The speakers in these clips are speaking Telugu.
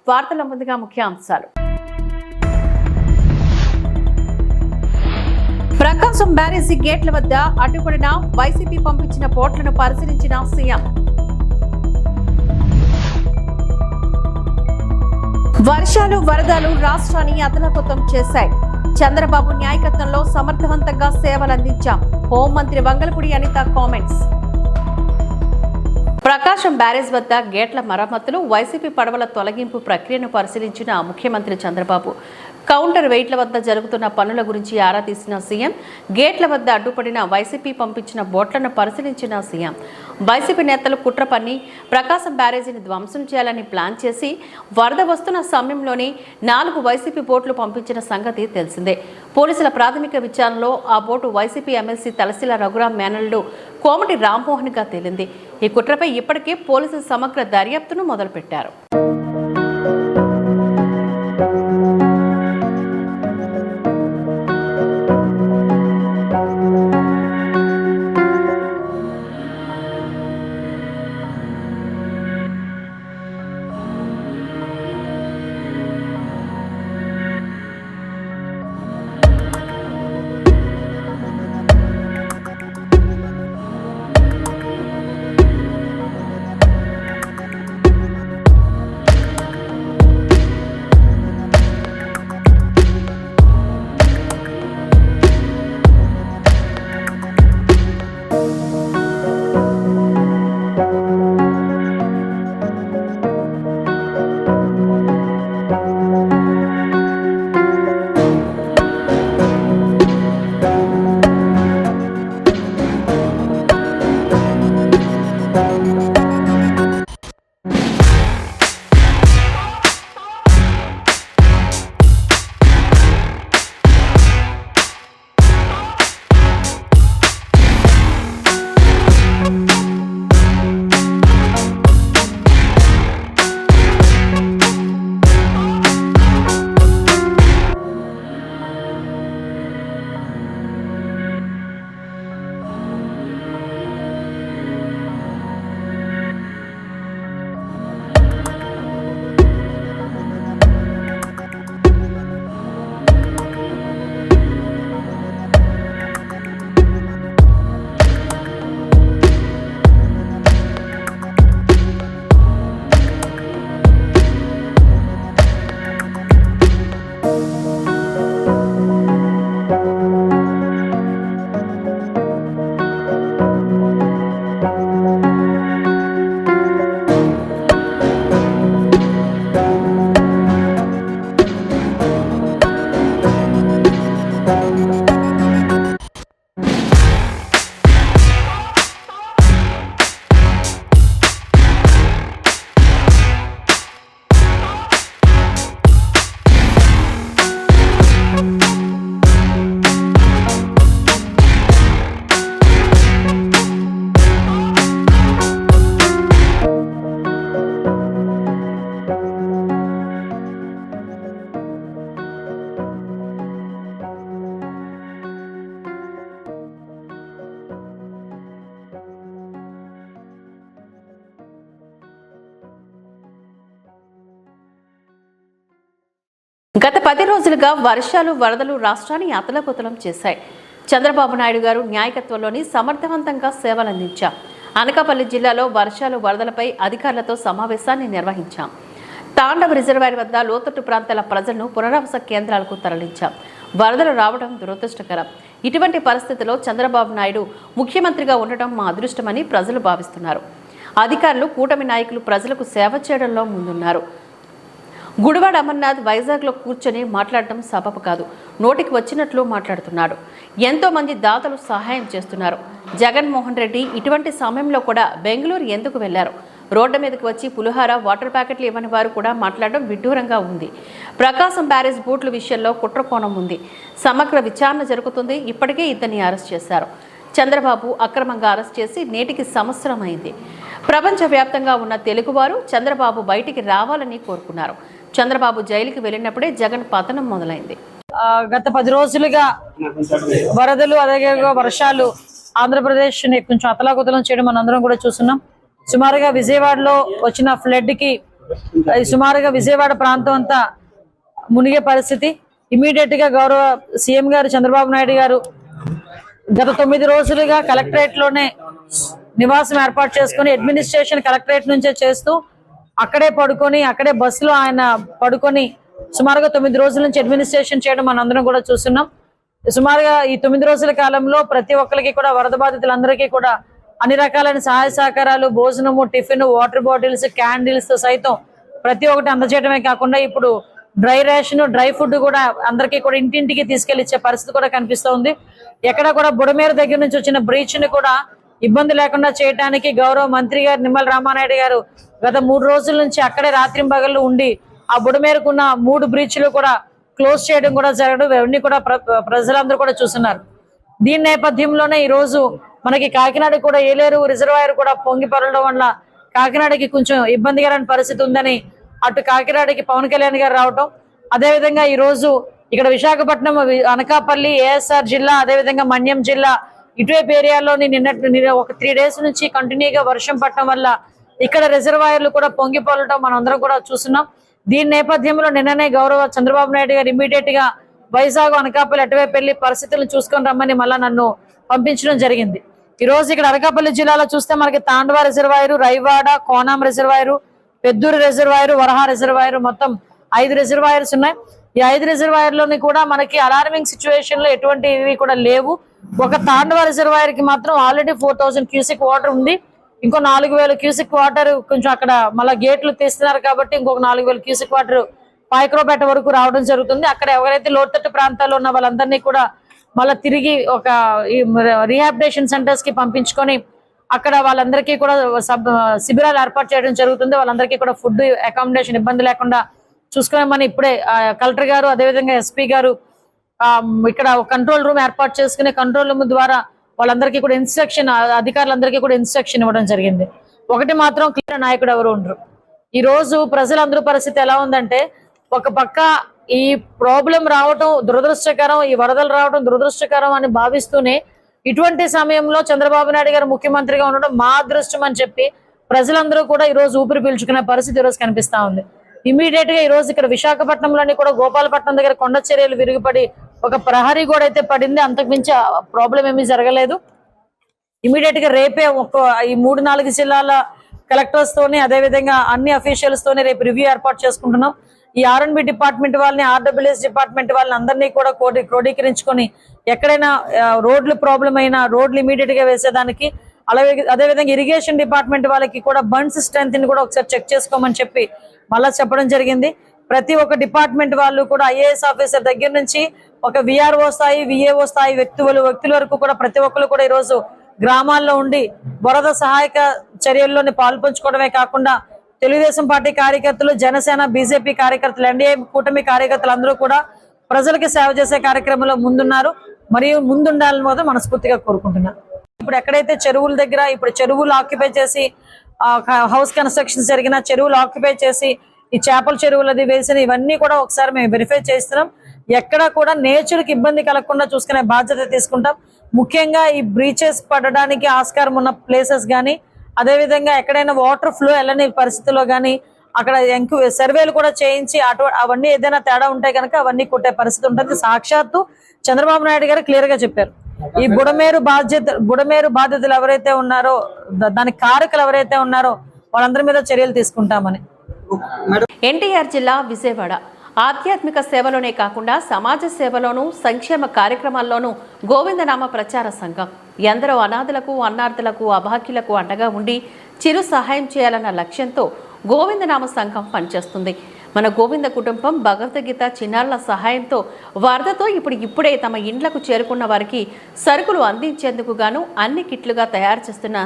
వార్తల ముందుగా ముఖ్యాంశాలు. ప్రకాశం బ్యారేజీ గేట్ల వద్ద అడ్డుపడిన వైసీపీ పంపించిన బోట్లను పరిశీలించిన సీఎం. వర్షాలు వరదలు రాష్ట్రాన్ని అతలాకుతలం చేశాయి. చంద్రబాబు నాయకత్వంలో సమర్థవంతంగా సేవలందించాం. హోంమంత్రి వంగలపూడి అనిత కామెంట్స్. ప్రకాశం బ్యారేజ్ వద్ద గేట్ల మరమ్మతులు, వైసీపీ పడవల తొలగింపు ప్రక్రియను పరిశీలించిన ముఖ్యమంత్రి చంద్రబాబు కౌంటర్ వెయిట్ల వద్ద జరుగుతున్న పనుల గురించి ఆరా తీసిన సీఎం. గేట్ల వద్ద అడ్డుపడిన వైసీపీ పంపించిన బోట్లను పరిశీలించిన సీఎం. వైసీపీ నేతలు కుట్ర పన్ని ప్రకాశం బ్యారేజీని ధ్వంసం చేయాలని ప్లాన్ చేసి వరద వస్తున్న సమయంలోనే 4 వైసీపీ బోట్లు పంపించిన సంగతి తెలిసిందే. పోలీసుల ప్రాథమిక విచారణలో ఆ boat YCP MLC Talasila Raghuram మేనల్లుడు కోమటి రామ్మోహన్ గా తేలింది. ఈ కుట్రపై ఇప్పటికే పోలీసులు సమగ్ర దర్యాప్తును మొదలుపెట్టారు. గత 10 రోజులుగా వర్షాలు వరదలు రాష్ట్రాన్ని అతలాకుతలం చేశాయి. చంద్రబాబు నాయుడు గారు నాయకత్వంలోని సమర్థవంతంగా సేవలందించాం. అనకాపల్లి జిల్లాలో వర్షాలు వరదలపై అధికారులతో సమావేశాన్ని నిర్వహించాం. తాండవ రిజర్వాయర్ వద్ద లోతట్టు ప్రాంతాల ప్రజలను పునరావాస కేంద్రాలకు తరలించాం. వరదలు రావడం దురదృష్టకరం. ఇటువంటి పరిస్థితుల్లో చంద్రబాబు నాయుడు ముఖ్యమంత్రిగా ఉండటం మా అదృష్టమని ప్రజలు భావిస్తున్నారు. అధికారులు, కూటమి నాయకులు ప్రజలకు సేవ చేయడంలో ముందున్నారు. గుడివాడ అమర్నాథ్ వైజాగ్లో కూర్చొని మాట్లాడటం సబబు కాదు. నోటికి వచ్చినట్లు మాట్లాడుతున్నాడు. ఎంతో మంది దాతలు సహాయం చేస్తున్నారు. జగన్మోహన్ రెడ్డి ఇటువంటి సమయంలో కూడా బెంగళూరు ఎందుకు వెళ్లారు? రోడ్డు మీదకి వచ్చి పులిహార, వాటర్ ప్యాకెట్లు ఇవ్వని వారు కూడా మాట్లాడడం విడ్డూరంగా ఉంది. ప్రకాశం బ్యారేజ్ బోట్ల విషయంలో కుట్రకోణం ఉంది. సమగ్ర విచారణ జరుగుతుంది. ఇప్పటికే ఇద్దరిని అరెస్ట్ చేశారు. చంద్రబాబు అక్రమంగా అరెస్ట్ చేసి నేటికి సంవత్సరమైంది. ప్రపంచవ్యాప్తంగా ఉన్న తెలుగువారు చంద్రబాబు బయటికి రావాలని కోరుకున్నారు. చంద్రబాబు జైలుకి వెళ్ళినప్పుడే జగన్ పతనం మొదలైంది. గత 10 రోజులుగా వరదలు, అలాగే వర్షాలు ఆంధ్రప్రదేశ్ ని కొంచెం అతలాకుతలం చేయడం మనందరం కూడా చూస్తున్నాం. సుమారుగా విజయవాడలో వచ్చిన ఫ్లడ్ కి సుమారుగా విజయవాడ ప్రాంతం అంతా మునిగే పరిస్థితి. ఇమీడియట్ గా గౌరవ సీఎం గారు చంద్రబాబు నాయుడు గారు గత 9 రోజులుగా కలెక్టరేట్ లోనే నివాసం ఏర్పాటు చేసుకుని అడ్మినిస్ట్రేషన్ కలెక్టరేట్ నుంచే చేస్తూ అక్కడే పడుకొని అక్కడే బస్సులో ఆయన పడుకొని సుమారుగా 9 రోజుల నుంచి అడ్మినిస్ట్రేషన్ చేయడం మనందరం కూడా చూస్తున్నాం. సుమారుగా ఈ 9 రోజుల కాలంలో ప్రతి ఒక్కరికి కూడా వరద బాధితులందరికీ కూడా అన్ని రకాలైన సహాయ సహకారాలు, భోజనము, టిఫిన్, వాటర్ బాటిల్స్, క్యాండిల్స్ సైతం ప్రతి ఒక్కటి అందజేయడమే కాకుండా ఇప్పుడు డ్రై రేషన్, డ్రై ఫుడ్ కూడా అందరికీ కూడా ఇంటింటికి తీసుకెళ్లి ఇచ్చే పరిస్థితి కూడా కనిపిస్తోంది. ఎక్కడ కూడా బుడమేరు దగ్గర నుంచి వచ్చిన బ్రీచ్ ని కూడా ఇబ్బంది లేకుండా చేయడానికి గౌరవ మంత్రి గారు నిమ్మల రామానాయుడు గారు గత 3 రోజుల నుంచి అక్కడే రాత్రింబగళ్ళు ఉండి ఆ బుడమేరుకున్న 3 బ్రీచ్లు కూడా క్లోజ్ చేయడం కూడా జరగడం ఇవన్నీ కూడా ప్రజలందరూ కూడా చూస్తున్నారు. దీని నేపథ్యంలోనే ఈ రోజు మనకి కాకినాడ కూడా ఏలేరు రిజర్వాయర్ కూడా పొంగి పొరలడం వల్ల కాకినాడకి కొంచెం ఇబ్బందికరమైన పరిస్థితి ఉందని అటు కాకినాడకి పవన్ కళ్యాణ్ గారు రావటం, అదేవిధంగా ఈ రోజు ఇక్కడ విశాఖపట్నం, అనకాపల్లి, ఏఎస్ఆర్ జిల్లా, అదేవిధంగా మన్యం జిల్లా ఇటువైపు ఏరియాలోని నిన్న ఒక 3 డేస్ నుంచి కంటిన్యూగా వర్షం పడటం వల్ల ఇక్కడ రిజర్వాయర్లు కూడా పొంగి పొరలటం మనం అందరం కూడా చూస్తున్నాం. దీని నేపథ్యంలో నిన్ననే గౌరవ చంద్రబాబు నాయుడు గారు ఇమీడియట్ గా వైజాగ్, అనకాపల్లి అటువైపు వెళ్లి పరిస్థితులను చూసుకొని రమ్మని మళ్ళా నన్ను పంపించడం జరిగింది. ఈ రోజు ఇక్కడ అనకాపల్లి జిల్లాలో చూస్తే మనకి Tandava reservoir, Raiwada, Konam reservoir, Peddur reservoir, Varaha reservoir, మొత్తం 5 రిజర్వాయర్స్ ఉన్నాయి. ఈ 5 రిజర్వాయర్లోని కూడా మనకి అలార్మింగ్ సిచ్యువేషన్ లో ఎటువంటివి కూడా లేవు. ఒక తాండవ రిజర్వాయర్ కి మాత్రం ఆల్రెడీ 4000 క్యూసిక్ వాటర్ ఉంది. ఇంకో 4000 క్యూసిక్ వాటర్ కొంచెం అక్కడ మళ్ళీ గేట్లు తీస్తున్నారు కాబట్టి ఇంకొక 4000 క్యూసిక్ వాటర్ పాయక్రోపేట వరకు రావడం జరుగుతుంది. అక్కడ ఎవరైతే లోతట్టు ప్రాంతాల్లో ఉన్న వాళ్ళందరినీ కూడా మళ్ళీ తిరిగి ఒక రీహాబిలిటేషన్ సెంటర్స్ కి పంపించుకొని అక్కడ వాళ్ళందరికీ కూడా శిబిరాలు ఏర్పాటు చేయడం జరుగుతుంది. వాళ్ళందరికీ కూడా ఫుడ్, అకామిడేషన్ ఇబ్బంది లేకుండా చూసుకోమని ఇప్పుడే కలెక్టర్ గారు అదేవిధంగా ఎస్పీ గారు ఇక్కడ కంట్రోల్ రూమ్ ఏర్పాటు చేసుకుని కంట్రోల్ రూమ్ ద్వారా వాళ్ళందరికీ కూడా ఇన్స్ట్రక్షన్, అధికారులందరికీ కూడా ఇన్స్ట్రక్షన్ ఇవ్వడం జరిగింది. ఒకటి మాత్రం క్లియర్ నాయకుడు ఎవరు ఉండరు. ఈ రోజు ప్రజలందరూ పరిస్థితి ఎలా ఉందంటే, ఒక పక్క ఈ ప్రాబ్లం రావటం దురదృష్టకరం, ఈ వరదలు రావడం దురదృష్టకరం అని భావిస్తూనే ఇటువంటి సమయంలో చంద్రబాబు నాయుడు గారు ముఖ్యమంత్రిగా ఉండడం మా అదృష్టం అని చెప్పి ప్రజలందరూ కూడా ఈ రోజు ఊపిరి పీల్చుకునే పరిస్థితి ఈ రోజు కనిపిస్తా ఉంది. ఇమీడియట్ గా ఈ రోజు ఇక్కడ విశాఖపట్నంలోని కూడా గోపాలపట్నం దగ్గర కొండ చర్యలు విరిగిపడి ఒక ప్రహరీ గోడ అయితే పడింది. అంతకుమించి ప్రాబ్లం ఏమీ జరగలేదు. ఇమీడియట్ గా రేపే ఈ 3-4 జిల్లాల కలెక్టర్స్ తోని అదేవిధంగా అన్ని అఫీషియల్స్ తోని రేపు రివ్యూ ఏర్పాటు చేసుకుంటున్నాం. ఈ R&B డిపార్ట్మెంట్ వాళ్ళని, RWS డిపార్ట్మెంట్ వాళ్ళని అందరినీ కూడా క్రోడీకరించుకొని ఎక్కడైనా రోడ్లు ప్రాబ్లం అయినా రోడ్లు ఇమీడియట్ గా వేసేదానికి, అలాగే అదేవిధంగా ఇరిగేషన్ డిపార్ట్మెంట్ వాళ్ళకి కూడా బండ్స్ స్ట్రెంత్ ని కూడా ఒకసారి చెక్ చేసుకోమని చెప్పి మళ్ళా చెప్పడం జరిగింది. ప్రతి ఒక్క డిపార్ట్మెంట్ వాళ్ళు కూడా IAS ఆఫీసర్ దగ్గర నుంచి ఒక VRO స్థాయి, VAO స్థాయి వ్యక్తుల వరకు కూడా ప్రతి ఒక్కరు కూడా ఈరోజు గ్రామాల్లో ఉండి వరద సహాయక చర్యల్లోని పాల్పంచుకోవడమే కాకుండా తెలుగుదేశం పార్టీ కార్యకర్తలు, జనసేన, బీజేపీ కార్యకర్తలు, NDA కూటమి కార్యకర్తలు అందరూ కూడా ప్రజలకి సేవ చేసే కార్యక్రమంలో ముందున్నారు. మరియు ముందుండాలని మాత్రం మనస్ఫూర్తిగా కోరుకుంటున్నాను. ఇప్పుడు ఎక్కడైతే చెరువుల దగ్గర ఇప్పుడు చెరువులు ఆక్యుపై చేసి హౌస్ కన్స్ట్రక్షన్ జరిగిన చెరువులు ఆక్యుపై చేసి ఈ చేపల చెరువులది వేసిన ఇవన్నీ కూడా ఒకసారి మేము వెరిఫై చేస్తున్నాం. ఎక్కడా కూడా నేచర్కి ఇబ్బంది కలగకుండా చూసుకునే బాధ్యత తీసుకుంటాం. ముఖ్యంగా ఈ బ్రీచెస్ పడడానికి ఆస్కారం ఉన్న ప్లేసెస్ కానీ, అదేవిధంగా ఎక్కడైనా వాటర్ ఫ్లో వెళ్ళని పరిస్థితుల్లో కానీ అక్కడ సర్వేలు కూడా చేయించి అవన్నీ ఏదైనా తేడా ఉంటే కనుక అవన్నీ కొట్టే పరిస్థితి ఉంటుంది. సాక్షాత్తు చంద్రబాబు నాయుడు గారు క్లియర్ గా చెప్పారు, ఈ బుడమేరు బాధితులు ఎవరైతే ఉన్నారో, దానికి కారకులు ఎవరైతే ఉన్నారో వాళ్ళందరి మీద చర్యలు తీసుకుంటామని. ఎన్టీఆర్ జిల్లా విజయవాడ ఆధ్యాత్మిక సేవలోనే కాకుండా సమాజ సేవలోనూ సంక్షేమ కార్యక్రమాల్లోనూ గోవిందనామ ప్రచార సంఘం ఎందరో అనాథలకు, అన్నార్థులకు, అభాగ్యులకు అండగా ఉండి చిరు సహాయం చేయాలన్న లక్ష్యంతో గోవిందనామ సంఘం పనిచేస్తుంది. మన గోవింద కుటుంబం భగవద్గీత చిన్నారుల సహాయంతో వరదతో ఇప్పుడే తమ ఇండ్లకు చేరుకున్న వారికి సరుకులు అందించేందుకు గాను అన్ని కిట్లుగా తయారు చేస్తున్న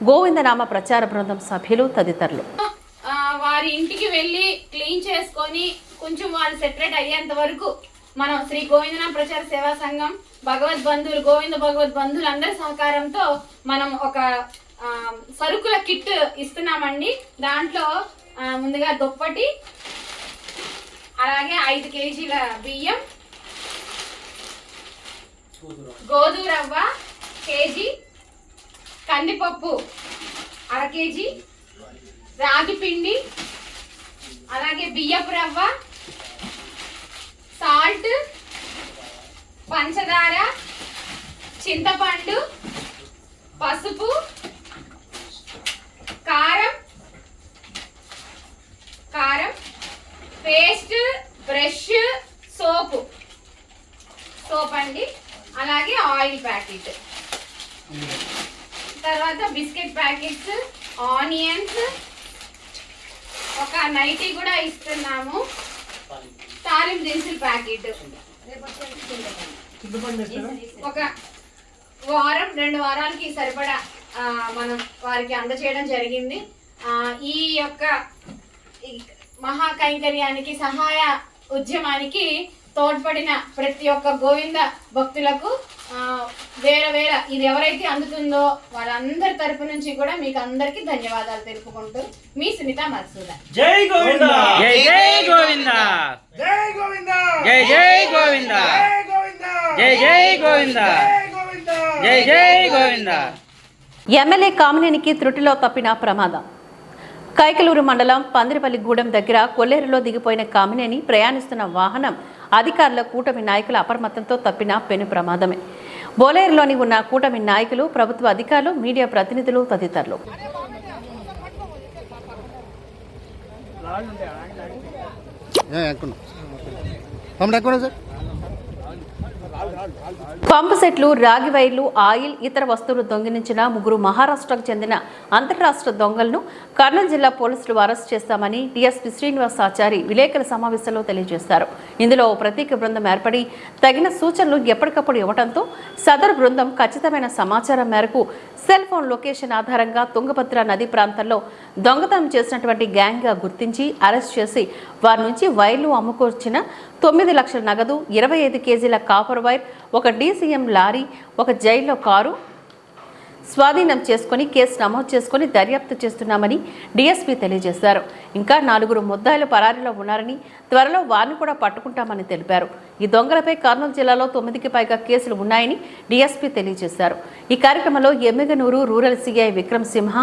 గోవిందనామ ప్రచార బృందం సభ్యులు తదితరులు వారి ఇంటికి వెళ్ళి క్లీన్ చేసుకొని కొంచెం వాళ్ళు సెపరేట్ అయ్యేంత వరకు మనం శ్రీ గోవిందనామ ప్రచార సేవా సంఘం గోవింద భగవద్ బంధువులు అందరి సహకారంతో మనం ఒక సరుకుల కిట్ ఇస్తున్నామండి. దాంట్లో ముందుగా దుప్పటి, అలాగే 5 కేజీల బియ్యం, గోధుమ రవ్వ కేజీ, కందిపప్పు 1/2 కేజీ, రాగి పిండి, అలాగే బియ్యపు రవ్వ, సాల్ట్, పంచదార, చింతపండు, పసుపు, కారం, పేస్ట్, బ్రష్, సోప్ అండి, అలాగే ఆయిల్ ప్యాకెట్, తర్వాత బిస్కెట్ ప్యాకెట్స్, ఆనియన్స్, ఒక నైటీ కూడా ఇస్తున్నాము, తాలింపు దినుసుల ప్యాకెట్, ఒక వారం 2 వారాలకి సరిపడా మనం వారికి అందజేయడం జరిగింది. ఈ యొక్క మహాకైంకర్యానికి సహాయ ఉద్యమానికి తోడ్పడిన ప్రతి ఒక్క గోవింద భక్తులకు వేరే ఇది ఎవరైతే అందుతుందో వాళ్ళందరి తరపు నుంచి కూడా మీకు అందరికి ధన్యవాదాలు తెలుపుకుంటూ మీ సునీత మధుసూదన్. జై గోవింద, జై జై గోవింద, జై గోవింద, జై జై గోవింద, జై జై గోవింద, జై జై గోవింద. ఎమ్మెల్యే కామినేనికి త్రుటిలో తప్పిన ప్రమాదం. కైకలూరు మండలం పందిరిపల్లిగూడెం దగ్గర కొల్లేరులో దిగిపోయిన కామినేని ప్రయాణిస్తున్న వాహనం అధికారుల కూటమి నాయకుల అప్రమత్తంతో తప్పిన పెను ప్రమాదమే. బోలేరులోని ఉన్న కూటమి నాయకులు, ప్రభుత్వ అధికారులు, మీడియా ప్రతినిధులు తదితరులు. పంపు సెట్లు, రాగి వైర్లు, ఆయిల్, ఇతర వస్తువులు దొంగిలించిన 3 మహారాష్ట్రకు చెందిన అంతర్రాష్ట్ర దొంగలను కర్నూలు జిల్లా పోలీసులు అరెస్ట్ చేస్తామని డీఎస్పీ శ్రీనివాస్ ఆచారి విలేకరుల సమావేశంలో తెలియజేశారు. ఇందులో ప్రత్యేక బృందం ఏర్పడి తగిన సూచనలు ఎప్పటికప్పుడు ఇవ్వడంతో సదరు బృందం ఖచ్చితమైన సమాచారం మేరకు సెల్ ఫోన్ లొకేషన్ ఆధారంగా తుంగభద్ర నది ప్రాంతంలో దొంగతనం చేసినటువంటి గ్యాంగ్గా గుర్తించి అరెస్ట్ చేసి వారి నుంచి వైర్లు అమ్ముకొచ్చిన 9 లక్షల నగదు, 25 కేజీల కాపర్ వైర్, ఒక డీసీఎం లారీ, ఒక జైల్లో కారు స్వాధీనం చేసుకుని కేసు నమోదు చేసుకుని దర్యాప్తు చేస్తున్నామని డీఎస్పీ తెలియజేశారు. ఇంకా 4 ముద్దాయిలు పరారీలో ఉన్నారని, త్వరలో వారిని కూడా పట్టుకుంటామని తెలిపారు. ఈ దొంగలపై కర్నూలు జిల్లాలో 9కి పైగా కేసులు ఉన్నాయని డీఎస్పీ తెలియజేశారు. ఈ కార్యక్రమంలో Emmiganur rural CI Vikram Simha,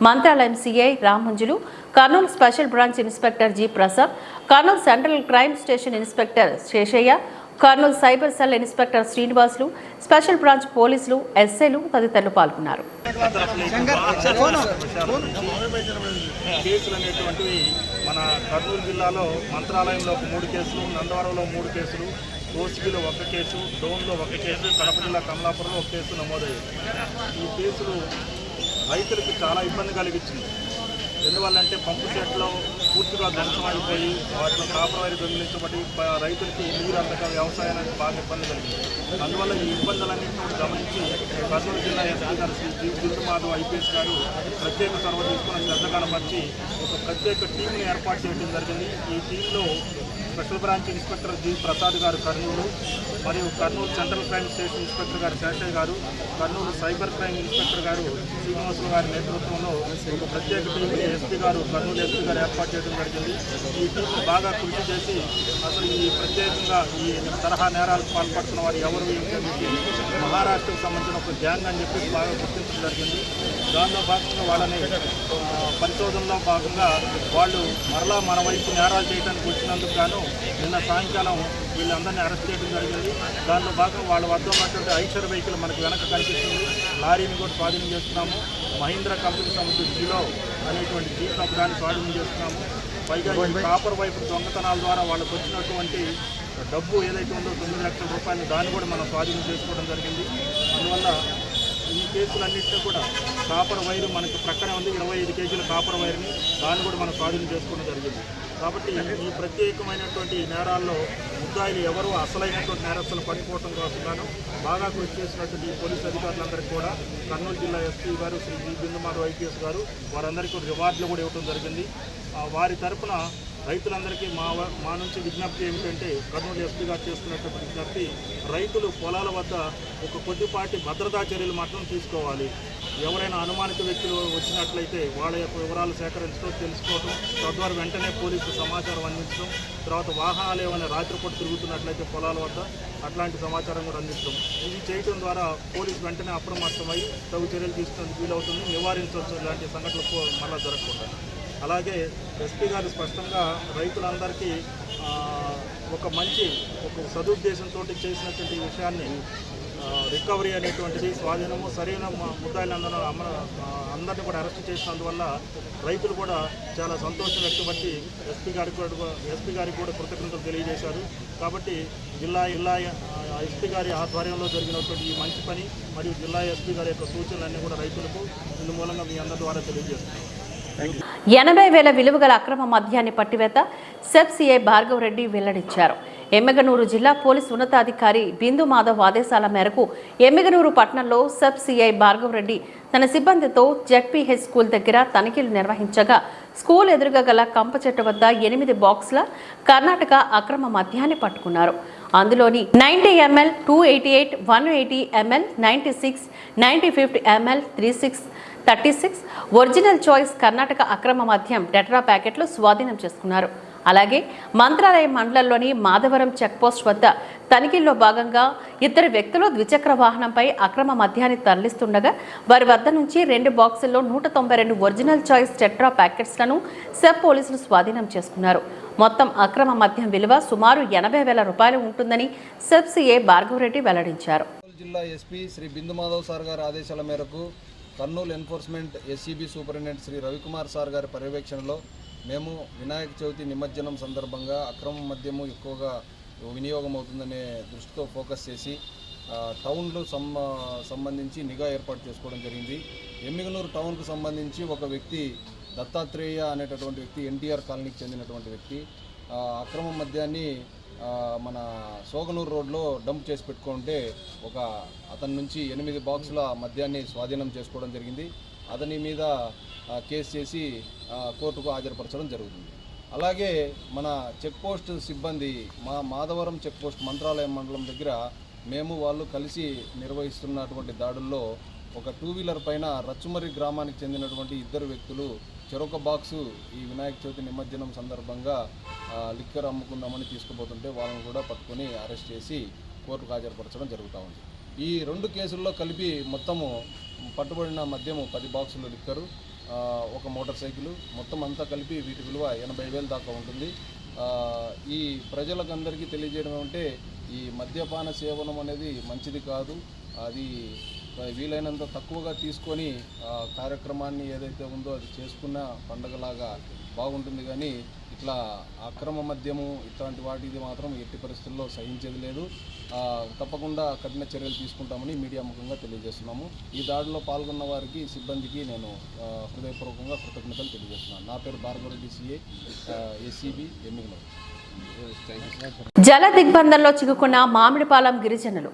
Mantralayam CI Ramanjulu, Kurnool special branch inspector G Prasad, Kurnool central crime station inspector Seshaiah, Kurnool cyber cell inspector Srinivasulu, special branch పోలీసులు, ఎస్ఐలు తదితరులు పాల్గొన్నారు. కేసులు అనేటువంటివి మన కర్నూలు జిల్లాలో మంత్రాలయంలో 3 కేసులు, నందవరంలో 3 కేసులు, కోసిగిలో 1 కేసు, డోన్లో 1 కేసు, కడప జిల్లా కమలాపురంలో 1 కేసు నమోదయ్యాయి. ఈ కేసులు రైతులకు చాలా ఇబ్బంది కలిగించింది. ఎందువల్లంటే పంపు సెట్లో పూర్తిగా ధ్వంసం అయిపోయి వాటిలో కాపర్ వైర్ దొంగిలించబడి రైతులకి నీరు అందక వ్యవసాయానికి బాగా ఇబ్బంది కలిగింది. అందువల్ల ఈ ఇబ్బందులన్నింటినీ గమనించి కర్నూలు జిల్లా ఎస్పీ గారు శ్రీ జి బిందుమాధవ్ ఐపీఎస్ గారు ప్రత్యేక చొరవ తీసుకుని శ్రద్ధ కనపరిచి ఒక ప్రత్యేక టీంని ఏర్పాటు చేయడం జరిగింది. ఈ టీంలో special branch inspector G Prasad గారు కర్నూలు, మరియు Kurnool central crime station inspector గారు శేషయ్య గారు, కర్నూలు సైబర్ క్రైమ్ ఇన్స్పెక్టర్ గారు శ్రీనివాసులు గారి నేతృత్వంలో ఒక ప్రత్యేక టీంని ఎస్పీ గారు కర్నూలు ఎస్పీ గారు ఏర్పాటు చేయడం జరిగింది. ఈ టీం బాగా కృషి చేసి అసలు ఈ ప్రత్యేకంగా ఈ తరహా నేరాలకు పాల్పడుతున్న వారు ఎవరు ఏమిటి మహారాష్ట్రకు సంబంధించిన ఒక గ్యాంగ్ అని చెప్పి బాగా గుర్తించడం జరిగింది. దానిలో భాగంగా వాళ్ళని పరిశోధనలో భాగంగా వాళ్ళు మరలా మన వైపు నేరాలు చేయడానికి వచ్చినందుకు గాను నిన్న సాయంకాలం వీళ్ళందరినీ అరెస్ట్ చేయడం జరిగింది. దానిలో భాగంగా వాళ్ళ వద్ద ఉన్నటువంటి ఐషర్ వెహికల్ మనకు వెనక కనిపిస్తుంది, లారీని కూడా స్వాధీనం చేస్తున్నాము. మహీంద్రా కంపెనీ సంబంధించిన జిలో అనేటువంటి జీప్ దాన్ని స్వాధీనం చేస్తున్నాము. పైగా ఈ కాపర్ వైపు దొంగతనాల ద్వారా వాళ్ళకు వచ్చినటువంటి డబ్బు ఏదైతే ఉందో 9 లక్షల రూపాయలు దాన్ని కూడా మనం స్వాధీనం చేసుకోవడం జరిగింది. అందువల్ల ఈ కేసులన్నింటినీ కూడా కాపర్ వైరు మనకు ప్రక్కనే ఉంది, 25 కేజీల కాపర్ వైర్ని దాన్ని కూడా మనం స్వాధీనం చేసుకోవడం జరిగింది. కాబట్టి ఈ ప్రత్యేకమైనటువంటి నేరాల్లో ముద్దాయిలు ఎవరు అసలైనటువంటి నేరస్తులు పడిపోవడం కోసంగాను బాగా కృషి చేసినటువంటి ఈ పోలీసు అధికారులందరికీ కూడా కర్నూలు జిల్లా ఎస్పీ గారు శ్రీ జి బిందుమాధవ్ ఐపీఎస్ గారు వారందరికీ రివార్డులు కూడా ఇవ్వడం జరిగింది. వారి తరఫున రైతులందరికీ మా నుంచి విజ్ఞప్తి ఏమిటంటే కర్నూలు ఎస్పీ గారు చేస్తున్నటువంటి విజ్ఞప్తి, రైతులు పొలాల వద్ద ఒక కొద్దిపాటి భద్రతా చర్యలు మాత్రం తీసుకోవాలి. ఎవరైనా అనుమానిత వ్యక్తులు వచ్చినట్లయితే వాళ్ళ యొక్క వివరాలు సేకరించడం, తెలుసుకోవడం, తద్వారా వెంటనే పోలీసులు సమాచారం అందించడం, తర్వాత వాహనాలు ఏమైనా రాత్రిపూట తిరుగుతున్నట్లయితే పొలాల వద్ద అట్లాంటి సమాచారం కూడా అందించడం. ఇది చేయడం ద్వారా పోలీసు వెంటనే అప్రమత్తమై తగు చర్యలు తీసుకునేందుకు వీలవుతుంది, నివారించవచ్చు ఇలాంటి సంఘటనలు మళ్ళా జరగకుండా. అలాగే ఎస్పీ గారు స్పష్టంగా రైతులందరికీ ఒక సదుద్దేశంతో చేసినటువంటి విషయాన్ని రికవరీ అనేటువంటిది స్వాధీనము సరైన ముద్దాయిలందరూ అందరినీ కూడా అరెస్ట్ చేసినందువల్ల రైతులు కూడా చాలా సంతోషం వ్యక్తపట్టి ఎస్పీ గారికి కూడా కృతజ్ఞతలు తెలియజేశారు. కాబట్టి జిల్లా ఎస్పీ గారి ఆధ్వర్యంలో జరిగినటువంటి ఈ మంచి పని మరియు జిల్లా ఎస్పీ గారి యొక్క సూచనలన్నీ కూడా రైతులకు ఇందు మూలంగా మీ అందరి ద్వారా తెలియజేస్తున్నాం. 80,000 విలువ గల అక్రమ మద్యాన్ని పట్టివేత సెబ్ సిఐ భార్గవ్ రెడ్డి వెల్లడించారు. ఎమ్మిగనూరు జిల్లా పోలీసు ఉన్నతాధికారి బిందు మాధవ్ ఆదేశాల మేరకు ఎమ్మిగనూరు పట్టణంలో సెబ్ సిఐ భార్గవ్ రెడ్డి తన సిబ్బందితో జెడ్పీహెచ్ స్కూల్ దగ్గర తనిఖీలు నిర్వహించగా స్కూల్ ఎదురుగా గల కంప చెట్టు వద్ద 8 బాక్సుల కర్ణాటక అక్రమ మద్యాన్ని పట్టుకున్నారు. అందులోని 90 ml, 288, 180 ml, 96, 950 ml, 36 original choice Karnataka అక్రమ మద్యం టెట్రా ప్యాకెట్లు స్వాధీనం చేసుకున్నారు. అలాగే మంత్రాలయం మండలంలోని మాధవరం చెక్పోస్ట్ వద్ద తనిఖీల్లో భాగంగా 2 వ్యక్తులు ద్విచక్ర వాహనంపై అక్రమ మద్యాన్ని తరలిస్తుండగా వారి వద్ద నుంచి 2 బాక్సుల్లో 192 ఒరిజినల్ చాయిస్ టెట్రా ప్యాకెట్స్లను సెబ్ పోలీసులు స్వాధీనం చేసుకున్నారు. మొత్తం అక్రమ మద్యం విలువ సుమారు 80,000 రూపాయలు ఉంటుందని సెబ్ సిఐ భార్గవ్ రెడ్డి వెల్లడించారు. జిల్లా ఎస్పీ శ్రీ బిందు మాధవ్ సార్ గారి ఆదేశాల మేరకు Kurnool enforcement SCB superintendent Shri Ravikumar sir గారి పర్యవేక్షణలో మేము వినాయక చవితి నిమజ్జనం సందర్భంగా అక్రమ మద్యము ఎక్కువగా వినియోగం అవుతుందనే దృష్టితో ఫోకస్ చేసి టౌన్లు సంబంధించి నిఘా ఏర్పాటు చేసుకోవడం జరిగింది. ఎమ్మిగనూరు టౌన్కు సంబంధించి ఒక వ్యక్తి దత్తాత్రేయ అనేటటువంటి వ్యక్తి ఎన్టీఆర్ కాలనీకి చెందినటువంటి వ్యక్తి అక్రమ మద్యాన్ని మన సోగనూరు రోడ్లో డంప్ చేసి పెట్టుకుంటే అతని నుంచి 8 బాక్సుల మద్యాన్ని స్వాధీనం చేసుకోవడం జరిగింది. అతని మీద కేసు చేసి కోర్టుకు హాజరుపరచడం జరుగుతుంది. అలాగే మన చెక్పోస్ట్ సిబ్బంది మాధవరం చెక్పోస్ట్ మంత్రాలయం మండలం దగ్గర వాళ్ళు కలిసి నిర్వహిస్తున్నటువంటి దాడుల్లో ఒక 2-వీలర్ పైన రచ్చుమర్రి గ్రామానికి చెందినటువంటి 2 వ్యక్తులు చెరొక బాక్సు ఈ వినాయక చవితి నిమజ్జనం సందర్భంగా లిక్కర్ అమ్ముకుందామని తీసుకుపోతుంటే వాళ్ళని కూడా పట్టుకొని అరెస్ట్ చేసి కోర్టుకు హాజరుపరచడం జరుగుతూ ఉంది. ఈ 2 కేసుల్లో కలిపి మొత్తము పట్టుబడిన మద్యము 10 బాక్సులు లిక్కరు, ఒక మోటార్ సైకిల్, మొత్తం అంతా కలిపి వీటి విలువ 80,000 దాకా ఉంటుంది. ఈ ప్రజలకు అందరికీ తెలియజేయడం అంటే ఈ మద్యపాన సేవనం అనేది మంచిది కాదు. అది వీలైనంత తక్కువగా తీసుకొని కార్యక్రమాన్ని ఏదైతే ఉందో అది చేసుకున్న పండగలాగా బాగుంటుంది. కానీ ఇట్లా అక్రమ మద్యము ఇట్లాంటి వాటిది మాత్రం ఎట్టి పరిస్థితుల్లో సహించేది లేదు. తప్పకుండా కఠిన చర్యలు తీసుకుంటామని మీడియా ముఖంగా తెలియజేస్తున్నాము. ఈ దాడిలో పాల్గొన్న వారికి సిబ్బందికి నేను హృదయపూర్వకంగా కృతజ్ఞతలు తెలియజేస్తున్నాను. నా పేరు భార్గవరెడ్డి సిఏ, ఎస్సీబీ, ఎమ్మిగనూరు. జల దిగ్బంధంలో చిక్కుకున్న మామిడిపాలెం గిరిజనులు.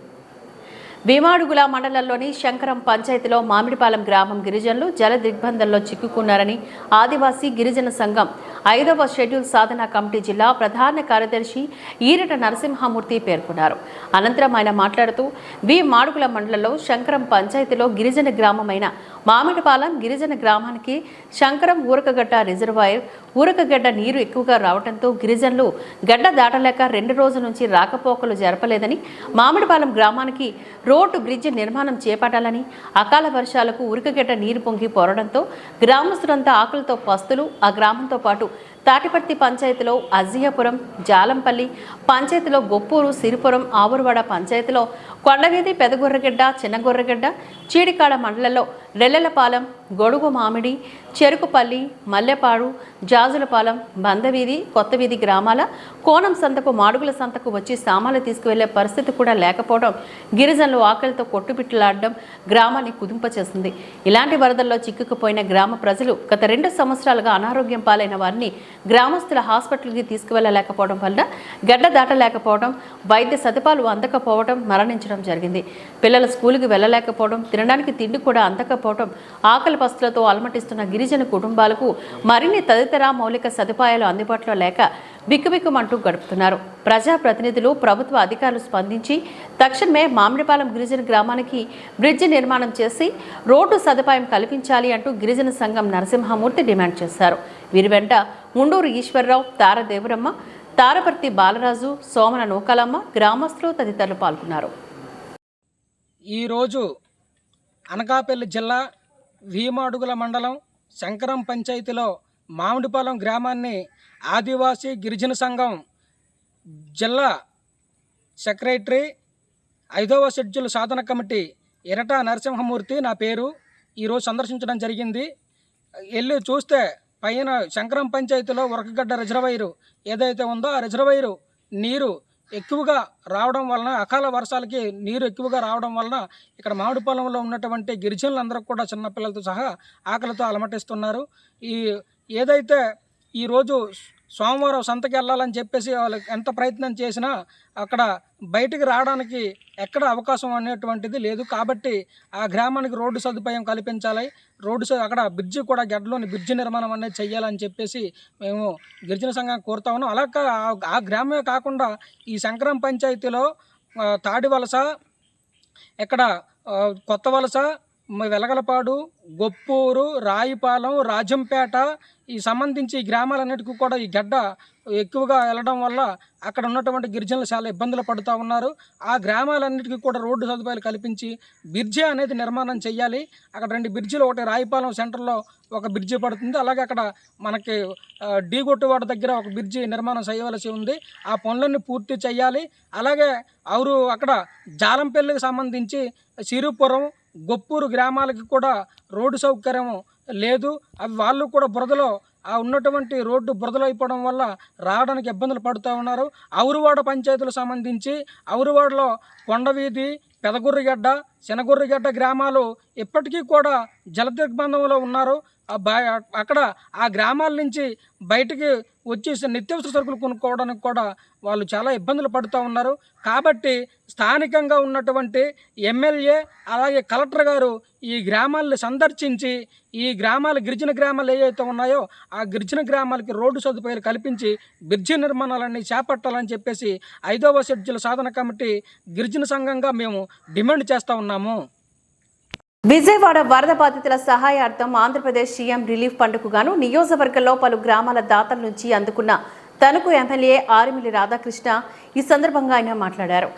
భీమాడుగుల మండలంలోని శంకరం పంచాయతీలో మామిడిపాలెం గ్రామం గిరిజనులు జల దిగ్బంధంలో చిక్కుకున్నారని ఆదివాసీ గిరిజన సంఘం 5వ షెడ్యూల్ సాధన కమిటీ జిల్లా ప్రధాన కార్యదర్శి ఈరట నరసింహమూర్తి పేర్కొన్నారు. అనంతరం ఆయన మాట్లాడుతూ భీమాడుగుల మండలంలో శంకరం పంచాయతీలో గిరిజన గ్రామమైన మామిడిపాలెం గిరిజన గ్రామానికి శంకరం ఊరకగడ్డ రిజర్వాయర్ ఊరకగడ్డ నీరు ఎక్కువగా రావడంతో గిరిజనులు గడ్డ దాటలేక 2 రోజుల నుంచి రాకపోకలు జరపలేదని, మామిడిపాలెం గ్రామానికి రోడ్డు బ్రిడ్జి నిర్మాణం చేపట్టాలని, అకాల వర్షాలకు ఉరకగడ్డ నీరు పొంగి పోరడంతో గ్రామస్తులంతా ఆకలితో పస్తులు. ఆ గ్రామంతో పాటు తాటిపర్తి పంచాయతీలో అజ్జియాపురం, జాలంపల్లి పంచాయతీలో గొప్పూరు, సిరిపురం, ఆవురువాడ పంచాయతీలో కొండవీధి, పెదగొర్రగడ్డ, చిన్నగొర్రగడ్డ, చీడికాడ మండలంలో రెల్లెలపాలెం, గొడుగు మామిడి, చెరుకుపల్లి, మల్లెపాడు, జాజులపాలెం, బందవీధి, కొత్తవీధి గ్రామాల కోనం సంతకు, మాడుగుల సంతకు వచ్చి సామాన్లు తీసుకువెళ్లే పరిస్థితి కూడా లేకపోవడం గిరిజనులు ఆకలితో కొట్టుబిట్టలాడడం గ్రామాన్ని కుదింపచేసింది. ఇలాంటి వరదల్లో చిక్కుకుపోయిన గ్రామ ప్రజలు గత 2 సంవత్సరాలుగా అనారోగ్యం పాలైన వారిని గ్రామస్తుల హాస్పిటల్కి తీసుకువెళ్లలేకపోవడం వల్ల గడ్డ దాటలేకపోవడం, వైద్య సదుపాయాలు అందకపోవడం, మరణించడం జరిగింది. పిల్లలు స్కూలుకి వెళ్లలేకపోవడం, తినడానికి తిండి కూడా అందకపోవడం, ఆకలి పస్తులతో అలమటిస్తున్న గిరిజన కుటుంబాలకు మరిన్ని తదితర మౌలిక సదుపాయాలు అందుబాటులో లేక బిక్కుబిక్కుమంటూ గడుపుతున్నారు. ప్రజాప్రతినిధులు, ప్రభుత్వ అధికారులు స్పందించి తక్షణమే మామిడిపాలెం గిరిజన గ్రామానికి బ్రిడ్జి నిర్మాణం చేసి రోడ్డు సదుపాయం కల్పించాలి అంటూ గిరిజన సంఘం నరసింహమూర్తి డిమాండ్ చేశారు. వీరి వెంట ముండూరు ఈశ్వరరావు, తారదేవరమ్మ, తారపర్తి బాలరాజు, సోమన నూకాలమ్మ, గ్రామస్తులు తదితరులు పాల్గొన్నారు. ఈరోజు అనకాపల్లి జిల్లా భీమాడుగుల మండలం శంకరం పంచాయతీలో మామిడిపాలెం గ్రామాన్ని ఆదివాసీ గిరిజన సంఘం జిల్లా సెక్రటరీ 5వ షెడ్యూల్ సాధన కమిటీ ఇరటా నరసింహమూర్తి నా పేరు. ఈరోజు సందర్శించడం జరిగింది. వెళ్ళి చూస్తే పైన శంకరం పంచాయతీలో ఉరకగడ్డ రిజర్వాయరు ఏదైతే ఉందో ఆ రిజర్వాయరు నీరు ఎక్కువగా రావడం వలన, అకాల వర్షాలకి నీరు ఎక్కువగా రావడం వలన ఇక్కడ మామిడిపాలెంలో ఉన్నటువంటి గిరిజనులందరూ కూడా చిన్నపిల్లలతో సహా ఆకలితో అలమటిస్తున్నారు. ఏదైతే ఈరోజు సోమవారం సంతకి వెళ్ళాలని చెప్పేసి వాళ్ళు ఎంత ప్రయత్నం చేసినా అక్కడ బయటికి రావడానికి ఎక్కడ అవకాశం అనేటువంటిది లేదు. కాబట్టి ఆ గ్రామానికి రోడ్డు సదుపాయం కల్పించాలి. అక్కడ బ్రిడ్జి కూడా గడ్డలోని బ్రిడ్జి నిర్మాణం అనేది చెయ్యాలని చెప్పేసి మేము గిరిజన సంఘం కోరుతా ఉన్నాం. అలా ఆ గ్రామమే కాకుండా ఈ శంకరం పంచాయతీలో తాడివలస, ఇక్కడ కొత్త వలస, వెలగలపాడు, గొప్పూరు, రాయిపాలెం, రాజంపేట ఈ సంబంధించి ఈ గ్రామాలన్నిటికీ కూడా ఈ గడ్డ ఎక్కువగా వెళ్ళడం వల్ల అక్కడ ఉన్నటువంటి గిరిజనులు చాలా ఇబ్బందులు పడుతూ ఉన్నారు. ఆ గ్రామాలన్నిటికీ కూడా రోడ్డు సదుపాయాలు కల్పించి బ్రిడ్జి అనేది నిర్మాణం చేయాలి. అక్కడ 2 బ్రిడ్జిలు, ఒకటి రాయిపాలెం సెంటర్లో ఒక బ్రిడ్జి పడుతుంది, అలాగే అక్కడ మనకి డీగొట్టువాడ దగ్గర ఒక బ్రిడ్జి నిర్మాణం చేయవలసి ఉంది. ఆ పనులన్నీ పూర్తి చేయాలి. అలాగే అక్కడ జాలంపల్లికి సంబంధించి సిరుపురం, గొప్పూరు గ్రామాలకి కూడా రోడ్డు సౌకర్యం లేదు. అవి వాళ్ళు కూడా బురదలో ఉన్నటువంటి రోడ్డు బురదలో అయిపోవడం వల్ల రావడానికి ఇబ్బందులు పడుతూ ఉన్నారు. ఔరువాడ పంచాయతీలకు సంబంధించి ఔరువాడలో కొండవీధి, పెదగుర్రిగడ్డ, చినగుర్రిగడ్డ గ్రామాలు ఇప్పటికీ కూడా జలదిగ్బంధంలో ఉన్నారు. అక్కడ ఆ గ్రామాల నుంచి బయటికి వచ్చేసి నిత్యావసర సరుకులు కొనుక్కోవడానికి కూడా వాళ్ళు చాలా ఇబ్బందులు పడుతూ ఉన్నారు. కాబట్టి స్థానికంగా ఉన్నటువంటి ఎమ్మెల్యే అలాగే కలెక్టర్ గారు ఈ గ్రామాలను సందర్శించి ఈ గిరిజన గ్రామాలు ఏవైతే ఉన్నాయో ఆ గిరిజన గ్రామాలకి రోడ్డు సదుపాయాలు కల్పించి బ్రిడ్జి నిర్మాణాలన్నీ చేపట్టాలని చెప్పేసి 5వ షెడ్యూల్ సాధన కమిటీ గిరిజన సంఘంగా మేము డిమాండ్ చేస్తూ ఉన్నాము. విజయవాడ వరద బాధితుల సహాయార్థం ఆంధ్రప్రదేశ్ సీఎం రిలీఫ్ ఫండ్కు గాను నియోజకవర్గంలో పలు గ్రామాల దాతల నుంచి అందుకున్న తణుకు ఎమ్మెల్యే ఆరిమిల్లి రాధాకృష్ణ ఈ సందర్భంగా ఆయన మాట్లాడారు.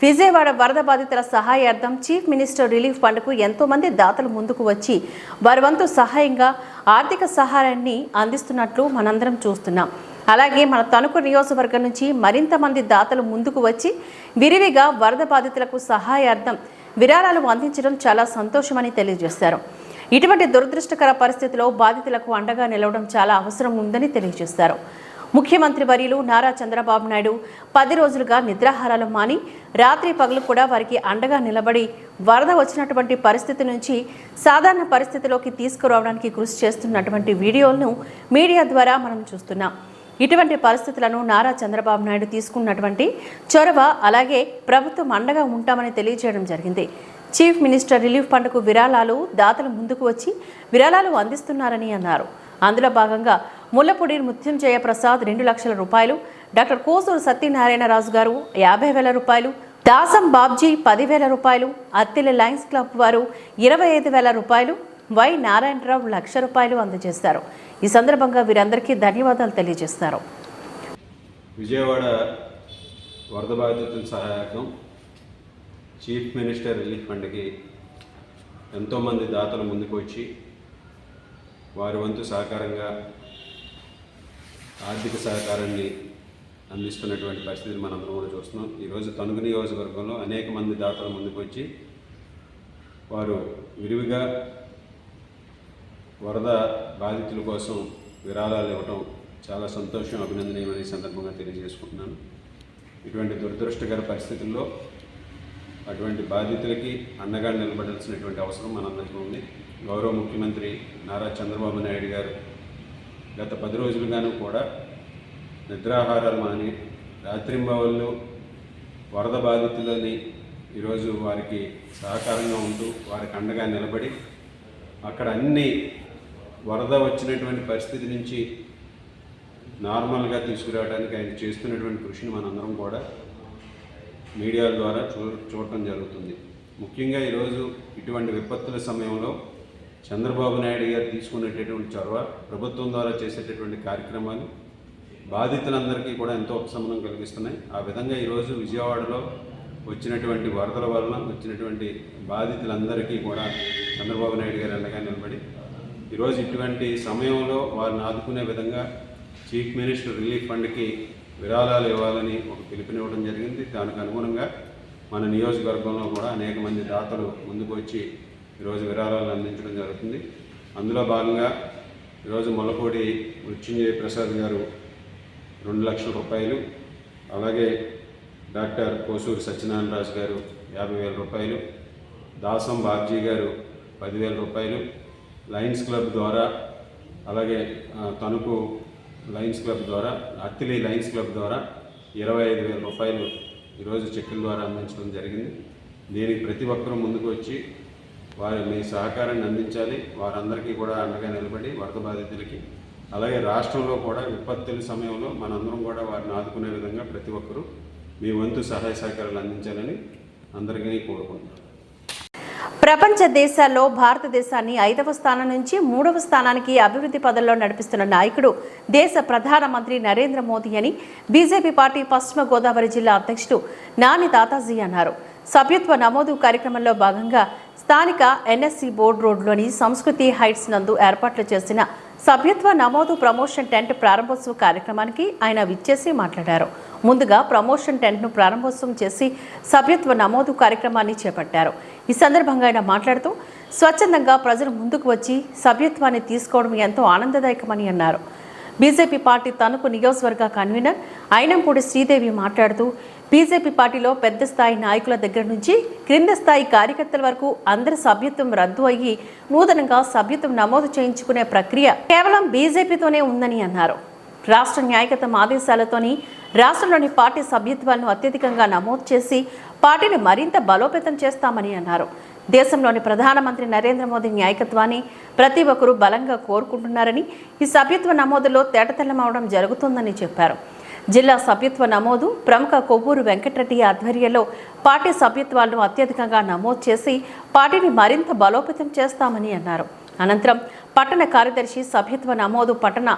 విజయవాడ వరద బాధితుల సహాయార్థం చీఫ్ మినిస్టర్ రిలీఫ్ ఫండ్కు ఎంతో మంది దాతలు ముందుకు వచ్చి వారి వంతు సహాయంగా ఆర్థిక సహాయాన్ని అందిస్తున్నట్లు మనందరం చూస్తున్నాం. అలాగే మన తణుకు నియోజకవర్గం నుంచి మరింత మంది దాతలు ముందుకు వచ్చి విరివిగా వరద బాధితులకు సహాయార్థం విరాళాలు అందించడం చాలా సంతోషమని తెలియజేశారు. ఇటువంటి దురదృష్టకర పరిస్థితిలో బాధితులకు అండగా నిలవడం చాలా అవసరం ఉందని తెలియజేశారు. ముఖ్యమంత్రి వర్యులు నారా చంద్రబాబు నాయుడు 10 రోజులుగా నిద్రాహారాలు మాని రాత్రి పగలు కూడా వారికి అండగా నిలబడి వరద వచ్చినటువంటి పరిస్థితి నుంచి సాధారణ పరిస్థితిలోకి తీసుకురావడానికి కృషి చేస్తున్నటువంటి వీడియోలను మీడియా ద్వారా మనం చూస్తున్నాం. ఇటువంటి పరిస్థితులను నారా చంద్రబాబు నాయుడు తీసుకున్నటువంటి చొరవ, అలాగే ప్రభుత్వం అండగా ఉంటామని తెలియజేయడం జరిగింది. చీఫ్ మినిస్టర్ రిలీఫ్ ఫండ్కు విరాళాలు దాతలు ముందుకు వచ్చి విరాళాలు అందిస్తున్నారని అన్నారు. అందులో భాగంగా ముల్లపూడి మృత్యుంజయ ప్రసాద్ 2 లక్షల రూపాయలు, డాక్టర్ కోసూరు సత్యనారాయణరాజు గారు 50,000 రూపాయలు, దాసం బాబ్జీ 10,000 రూపాయలు, అత్తిలి లయన్స్ క్లబ్ వారు 25,000 రూపాయలు, వై నారాయణరావు 1,00,000 రూపాయలు అందజేశారు. ఈ సందర్భంగా వీరందరికీ ధన్యవాదాలు తెలియజేస్తారు. విజయవాడ వరద బాధితుల సహాయార్థం చీఫ్ మినిస్టర్ రిలీఫ్ ఫండ్కి ఎంతోమంది దాతలు ముందుకు వచ్చి వారి వంతు సహకారంగా ఆర్థిక సహకారాన్ని అందిస్తున్నటువంటి పరిస్థితిని మనందరం కూడా చూస్తున్నాం. ఈరోజు తణుకు నియోజకవర్గంలో అనేక మంది దాతలు ముందుకు వచ్చి వారు విరివిగా వరద బాధితుల కోసం విరాళాలు ఇవ్వటం చాలా సంతోషం, అభినందనీయమని సందర్భంగా తెలియజేసుకుంటున్నాను. ఇటువంటి దురదృష్టకర పరిస్థితుల్లో అటువంటి బాధితులకి అండగా నిలబడాల్సినటువంటి అవసరం మనందరికీ ఉంది. గౌరవ ముఖ్యమంత్రి నారా చంద్రబాబు నాయుడు గారు గత 10 రోజులుగాను కూడా నిద్రాహారాలు మాని రాత్రింబవళ్ళు వరద బాధితులని ఈరోజు వారికి సహకారంగా ఉంటూ వారికి అండగా నిలబడి అక్కడ అన్ని వరద వచ్చినటువంటి పరిస్థితి నుంచి నార్మల్గా తీసుకురావడానికి ఆయన చేస్తున్నటువంటి కృషిని మనందరం కూడా మీడియా ద్వారా చూడటం జరుగుతుంది. ముఖ్యంగా ఈరోజు ఇటువంటి విపత్తుల సమయంలో చంద్రబాబు నాయుడు గారు తీసుకునేటటువంటి చొరవ, ప్రభుత్వం ద్వారా చేసేటటువంటి కార్యక్రమాలు బాధితులందరికీ కూడా ఎంతో ఉపశమనం కలిగిస్తున్నాయి. ఆ విధంగా ఈరోజు విజయవాడలో వచ్చినటువంటి వరదల వలన వచ్చినటువంటి బాధితులందరికీ కూడా చంద్రబాబు నాయుడు గారు అండగా నిలబడి ఈరోజు ఇటువంటి సమయంలో వారిని ఆదుకునే విధంగా చీఫ్ మినిస్టర్ రిలీఫ్ ఫండ్కి విరాళాలు ఇవ్వాలని ఒక పిలుపునివ్వడం జరిగింది. దానికి అనుగుణంగా మన నియోజకవర్గంలో కూడా అనేక మంది దాతలు ముందుకు వచ్చి ఈరోజు విరాళాలు అందించడం జరుగుతుంది. అందులో భాగంగా ఈరోజు మొలపూడి మృత్యుంజయ ప్రసాద్ గారు 2 లక్షల రూపాయలు, అలాగే డాక్టర్ కోసూరి సత్యనారాయణ రాజు గారు 50,000 రూపాయలు, దాసం బాబ్జీ గారు 10,000 రూపాయలు, లయన్స్ క్లబ్ ద్వారా, అలాగే తణుకు లయన్స్ క్లబ్ ద్వారా, అత్తిలి లయన్స్ క్లబ్ ద్వారా 25,000 రూపాయలు ఈరోజు చెక్కుల ద్వారా అందించడం జరిగింది. దీనికి ప్రతి ఒక్కరూ ముందుకు వచ్చి మీ సహకారాన్ని అందించాలి. వారందరికీ కూడా అండగా నిలబడి వరద బాధితులకి, అలాగే రాష్ట్రంలో కూడా విపత్తుల సమయంలో మనందరం కూడా వారిని ఆదుకునే విధంగా ప్రతి ఒక్కరూ మీ వంతు సహాయ సహకారాలు అందించాలని అందరికీ కోరుకుంటున్నాను. ప్రపంచ దేశాల్లో భారతదేశాన్ని 5వ స్థానం నుంచి 3వ స్థానానికి అభివృద్ధి పదంలో నడిపిస్తున్న నాయకుడు దేశ ప్రధానమంత్రి నరేంద్ర మోదీ అని బీజేపీ పార్టీ పశ్చిమ గోదావరి జిల్లా అధ్యక్షుడు నాని తాతాజీ అన్నారు. సభ్యత్వ నమోదు కార్యక్రమంలో భాగంగా స్థానిక ఎన్ఎస్సి బోర్డు రోడ్లోని సంస్కృతి హైట్స్ నందు ఏర్పాట్లు చేసిన సభ్యత్వ నమోదు ప్రమోషన్ టెంట్ ప్రారంభోత్సవ కార్యక్రమానికి ఆయన విచ్చేసి మాట్లాడారు. ముందుగా ప్రమోషన్ టెంట్ను ప్రారంభోత్సవం చేసి సభ్యత్వ నమోదు కార్యక్రమాన్ని చేపట్టారు. ఈ సందర్భంగా ఆయన మాట్లాడుతూ స్వచ్ఛందంగా ప్రజలు ముందుకు వచ్చి సభ్యత్వాన్ని తీసుకోవడం ఎంతో ఆనందదాయకమని అన్నారు. బీజేపీ పార్టీ తణుకు నియోజకవర్గ కన్వీనర్ అయినంపూడి శ్రీదేవి మాట్లాడుతూ బీజేపీ పార్టీలో పెద్ద స్థాయి నాయకుల దగ్గర నుంచి క్రింద స్థాయి కార్యకర్తల వరకు అందరి సభ్యత్వం రద్దు అయ్యి నూతనంగా సభ్యత్వం నమోదు చేయించుకునే ప్రక్రియ కేవలం బీజేపీతోనే ఉందని అన్నారు. రాష్ట్ర న్యాయగతం ఆదేశాలతోని రాష్ట్రంలోని పార్టీ సభ్యత్వాలను అత్యధికంగా నమోదు చేసి పార్టీని మరింత బలోపేతం చేస్తామని అన్నారు. దేశంలోని ప్రధానమంత్రి నరేంద్ర మోదీ నాయకత్వాన్ని ప్రతి ఒక్కరూ బలంగా కోరుకుంటున్నారని ఈ సభ్యత్వ నమోదులో తేటతెల్లమవడం జరుగుతుందని చెప్పారు. జిల్లా సభ్యత్వ నమోదు ప్రముఖ కొవ్వూరు వెంకటరెడ్డి ఆధ్వర్యంలో పార్టీ సభ్యత్వాలను అత్యధికంగా నమోదు చేసి పార్టీని మరింత బలోపేతం చేస్తామని అన్నారు. అనంతరం పట్టణ కార్యదర్శి సభ్యత్వ నమోదు పట్టణ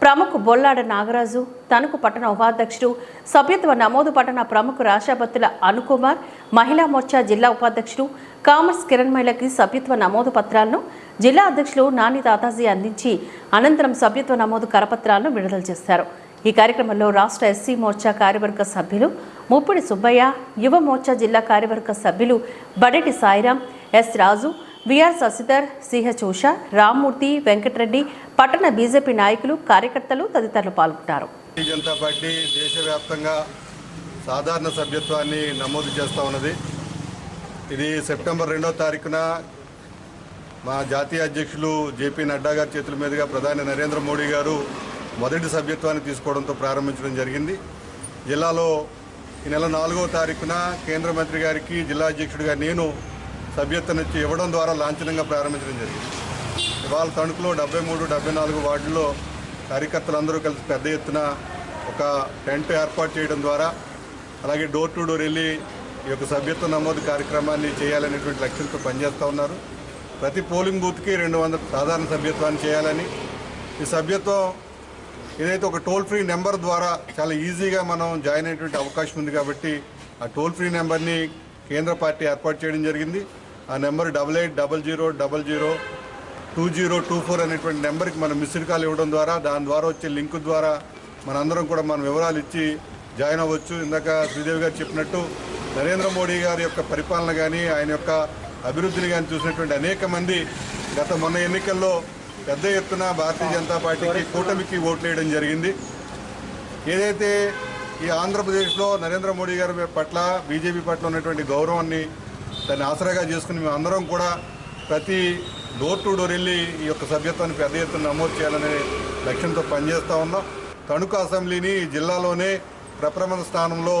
ప్రముఖ బొల్లాడ నాగరాజు, తణుకు పట్టణ ఉపాధ్యక్షుడు, సభ్యత్వ నమోదు పట్టణ ప్రముఖ రాశాబత్తుల అనుకుమార్, మహిళా మోర్చా జిల్లా ఉపాధ్యక్షుడు కామర్స్ కిరణ్మయిలకి సభ్యత్వ నమోదు పత్రాలను జిల్లా అధ్యక్షులు నాని తాతాజీ అందించి అనంతరం సభ్యత్వ నమోదు కరపత్రాలను విడుదల చేశారు. ఈ కార్యక్రమంలో రాష్ట్ర ఎస్సీ మోర్చా కార్యవర్గ సభ్యులు ముప్పిడి సుబ్బయ్య, యువ మోర్చా జిల్లా కార్యవర్గ సభ్యులు బడేటి సాయిరాం, ఎస్ రాజు, విఆర్ శశిధర్, సిహెచ్ ఉషా, రామ్మూర్తి, వెంకటరెడ్డి, పట్టణ బీజేపీ నాయకులు, కార్యకర్తలు తదితరులు పాల్గొన్నారు. భారతీయ జనతా పార్టీ దేశవ్యాప్తంగా సాధారణ సభ్యత్వాన్ని నమోదు చేస్తూ ఉన్నది. ఇది సెప్టెంబర్ 2వ తారీఖున మా జాతీయ అధ్యక్షులు జేపీ నడ్డా గారి చేతుల మీదుగా ప్రధాని నరేంద్ర మోడీ గారు మొదటి సభ్యత్వాన్ని తీసుకోవడంతో ప్రారంభించడం జరిగింది. జిల్లాలో ఈ నెల 4వ తారీఖున కేంద్ర మంత్రి గారికి జిల్లా అధ్యక్షుడిగా నేను సభ్యత్వం ఇవ్వడం ద్వారా లాంఛనంగా ప్రారంభించడం జరిగింది. ఇవాళ తణుకులో 73, 74 వార్డుల్లో కార్యకర్తలందరూ కలిసి పెద్ద ఎత్తున ఒక టెంట్ ఏర్పాటు చేయడం ద్వారా, అలాగే డోర్ టు డోర్ వెళ్ళి ఈ యొక్క సభ్యత్వ నమోదు కార్యక్రమాన్ని చేయాలనేటువంటి లక్ష్యంతో పనిచేస్తూ ఉన్నారు. ప్రతి పోలింగ్ బూత్కి 200 సాధారణ సభ్యత్వాన్ని చేయాలని, ఈ సభ్యత్వం ఏదైతే ఒక టోల్ ఫ్రీ నెంబర్ ద్వారా చాలా ఈజీగా మనం జాయిన్ అయ్యేటువంటి అవకాశం ఉంది కాబట్టి ఆ టోల్ ఫ్రీ నెంబర్ని కేంద్ర పార్టీ ఏర్పాటు చేయడం జరిగింది. ఆ నెంబర్ 8800002024 అనేటువంటి నెంబర్కి మనం మిస్డ్ కాల్ ఇవ్వడం ద్వారా, దాని ద్వారా వచ్చే లింక్ ద్వారా మనందరం కూడా మన వివరాలు ఇచ్చి జాయిన్ అవ్వచ్చు. ఇందాక శ్రీదేవి గారు చెప్పినట్టు నరేంద్ర మోడీ గారి యొక్క పరిపాలన కానీ, ఆయన యొక్క అభివృద్ధిని కానీ చూసినటువంటి అనేక మంది మొన్న ఎన్నికల్లో పెద్ద ఎత్తున భారతీయ జనతా పార్టీకి, కూటమికి ఓట్లు వేయడం జరిగింది. ఏదైతే ఈ ఆంధ్రప్రదేశ్లో నరేంద్ర మోడీ గారి పట్ల, బీజేపీ పట్ల ఉన్నటువంటి గౌరవాన్ని దాన్ని ఆసరాగా చేసుకుని మేము అందరం కూడా ప్రతి డోర్ టు డోర్ వెళ్ళి ఈ యొక్క సభ్యత్వాన్ని పెద్ద ఎత్తున నమోదు చేయాలనే లక్ష్యంతో పనిచేస్తూ ఉన్నాం. తణుకు అసెంబ్లీని జిల్లాలోనే ప్రప్రథమ స్థానంలో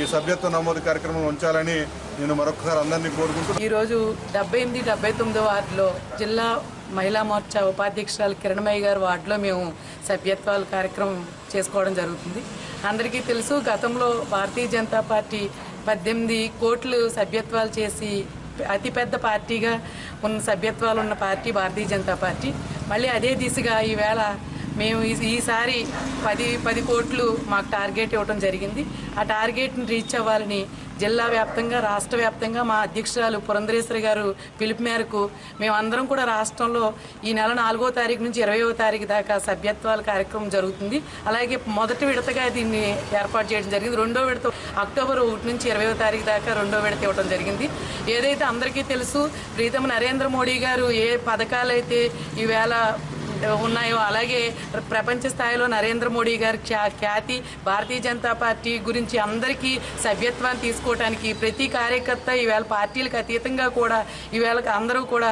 ఈ సభ్యత్వ నమోదు కార్యక్రమం ఉంచాలని నేను మరొకసారి అందరినీ కోరుకుంటున్నాను. ఈరోజు 78, 79 వార్డులో జిల్లా మహిళా మోర్చా ఉపాధ్యక్షురాలు కిరణ్మయ్య గారి వార్డులో మేము సభ్యత్వాల కార్యక్రమం చేసుకోవడం జరుగుతుంది. అందరికీ తెలుసు, గతంలో భారతీయ జనతా పార్టీ 18 కోట్లు సభ్యత్వాలు చేసి అతిపెద్ద పార్టీగా ఉన్న సభ్యత్వాలు ఉన్న పార్టీ భారతీయ జనతా పార్టీ. మళ్ళీ అదే దిశగా ఈవేళ మేము ఈసారి 10 కోట్లు మాకు టార్గెట్ ఇవ్వడం జరిగింది. ఆ టార్గెట్ని రీచ్ అవ్వాలని జిల్లా వ్యాప్తంగా రాష్ట్ర వ్యాప్తంగా మా అధ్యక్షురాలు పురంధరేశ్వరి గారు పిలుపు మేరకు మేమందరం కూడా రాష్ట్రంలో ఈ నెల 4వ తారీఖు నుంచి 20వ తారీఖు దాకా సభ్యత్వాల కార్యక్రమం జరుగుతుంది. అలాగే మొదటి విడతగా దీన్ని ఏర్పాటు చేయడం జరిగింది. రెండో విడత అక్టోబర్ 1 నుంచి 20వ తారీఖు దాకా రెండో విడత ఇవ్వడం జరిగింది. ఏదైతే అందరికీ తెలుసు, ప్రీతమ నరేంద్ర మోడీ గారు ఏ పథకాలైతే ఈవేళ ఉన్నాయో అలాగే ప్రపంచ స్థాయిలో నరేంద్ర మోడీ గారి ఖ్యాతి భారతీయ జనతా పార్టీ గురించి అందరికీ సభ్యత్వాన్ని తీసుకోవడానికి ప్రతి కార్యకర్త ఈవేళ పార్టీలకు అతీతంగా కూడా ఈవేళ అందరూ కూడా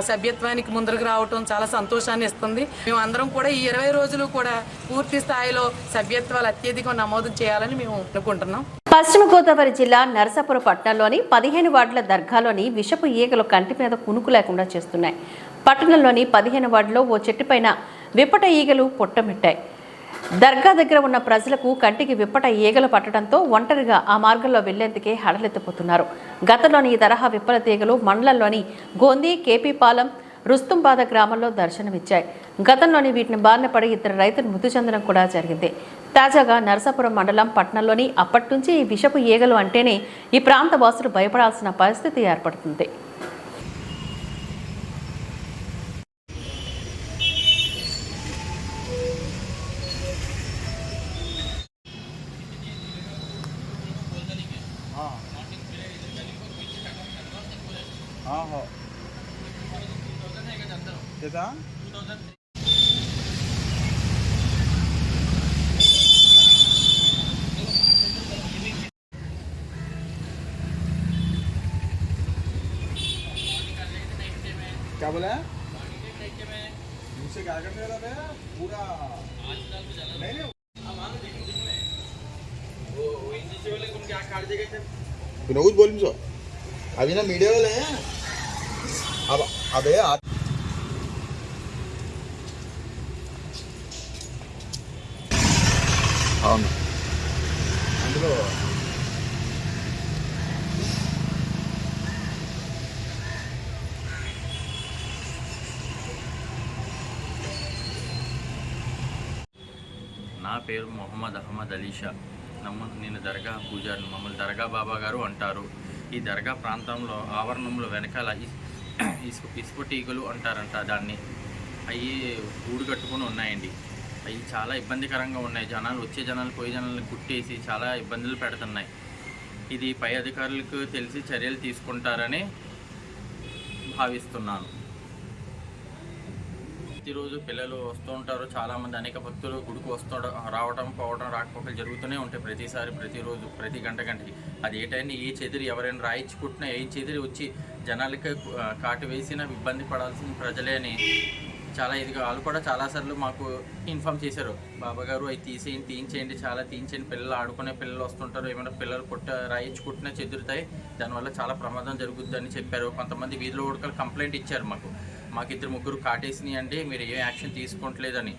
సభ్యత్వానికి ముందుకు రావటం చాలా సంతోషాన్ని ఇస్తుంది. మేము అందరం కూడా ఈ 20 రోజులు కూడా పూర్తి స్థాయిలో సభ్యత్వాలు అత్యధికంగా నమోదు చేయాలని మేము అనుకుంటున్నాం. పశ్చిమ గోదావరి జిల్లా నరసాపురం పట్టణంలోని 15 వార్డుల దర్గాలోని విషపు ఈగలు కంటి మీద కునుకు లేకుండా చేస్తున్నాయి. పట్టణంలోని 15 వార్డులో ఓ చెట్టుపైన విప్పట ఈగలు పుట్టమిట్టాయి. దర్గా దగ్గర ఉన్న ప్రజలకు కంటికి విప్పట ఈగలు పట్టడంతో ఒంటరిగా ఆ మార్గంలో వెళ్లేందుకే హడలెత్తిపోతున్నారు. గతంలోని ఈ తరహా విప్పల తీగలు మండలంలోని గోంది, కేపీపాలెం, రుస్తుంబాద గ్రామంలో దర్శనమిచ్చాయి. గతంలోని వీటిని బారిన పడి ఇద్దరు రైతులు మృతి చెందడం కూడా జరిగింది. తాజాగా నరసాపురం మండలం పట్టణంలోని అప్పటి నుంచి ఈ విషపు ఈగలు అంటేనే ఈ ప్రాంత వాసులు భయపడాల్సిన పరిస్థితి ఏర్పడుతుంది. क्या बोला मुझसे क्या करने वाला है पूरा नहीं कुछ बोल सो अभी ना मीडिया वाले हैं अब अबे అందులో నా పేరు మొహమ్మద్ అహ్మద్ అలీషా. నేను దర్గా పూజారిని. మమ్మల్ని దర్గా బాబా గారు అంటారు. ఈ దర్గా ప్రాంతంలో ఆవరణంలో వెనకాల ఇసుపుటీగలు అంటారంట దాన్ని. అవి గూడు కట్టుకొని ఉన్నాయండి. అవి చాలా ఇబ్బందికరంగా ఉన్నాయి. జనాలు వచ్చే జనాలు పోయే జనాలను కుట్టేసి చాలా ఇబ్బందులు పెడుతున్నాయి. ఇది పై అధికారులకు తెలిసి చర్యలు తీసుకుంటారని భావిస్తున్నాను. ప్రతిరోజు పిల్లలు వస్తూ ఉంటారు. చాలామంది అనేక భక్తులు గుడికి రావడం పోవడం రాకపోకలు జరుగుతూనే ఉంటాయి. ప్రతిరోజు ప్రతి గంటకి అది ఏ టైంని ఏ చెదిరి ఎవరైనా రాయించుకుంటున్నా ఏ చెదిరి వచ్చి జనాలకి కాటు వేసినా ఇబ్బంది పడాల్సిన ప్రజలే అని చాలా ఇదిగా వాళ్ళు కూడా చాలాసార్లు మాకు ఇన్ఫామ్ చేశారు. బాబాగారు అవి తీయించేయండి, చాలా తీయించేయండి, పిల్లలు ఆడుకునే పిల్లలు వస్తుంటారు, ఏమైనా పిల్లలు రాయించుకుంటున్నా చెదురుతాయి, దానివల్ల చాలా ప్రమాదం జరుగుద్ది అని చెప్పారు. కొంతమంది వీధిలో ఉడకలు కంప్లైంట్ ఇచ్చారు మాకు 2-3 కాటేసినాయి అండి, మీరు ఏం యాక్షన్ తీసుకుంటలేదని.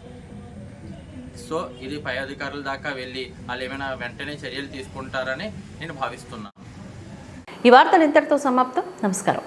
సో ఇది పై అధికారుల దాకా వెళ్ళి వాళ్ళు ఏమైనా వెంటనే చర్యలు తీసుకుంటారని నేను భావిస్తున్నాను. ఈ వార్తలు ఇంతటితో సమాప్తం. నమస్కారం.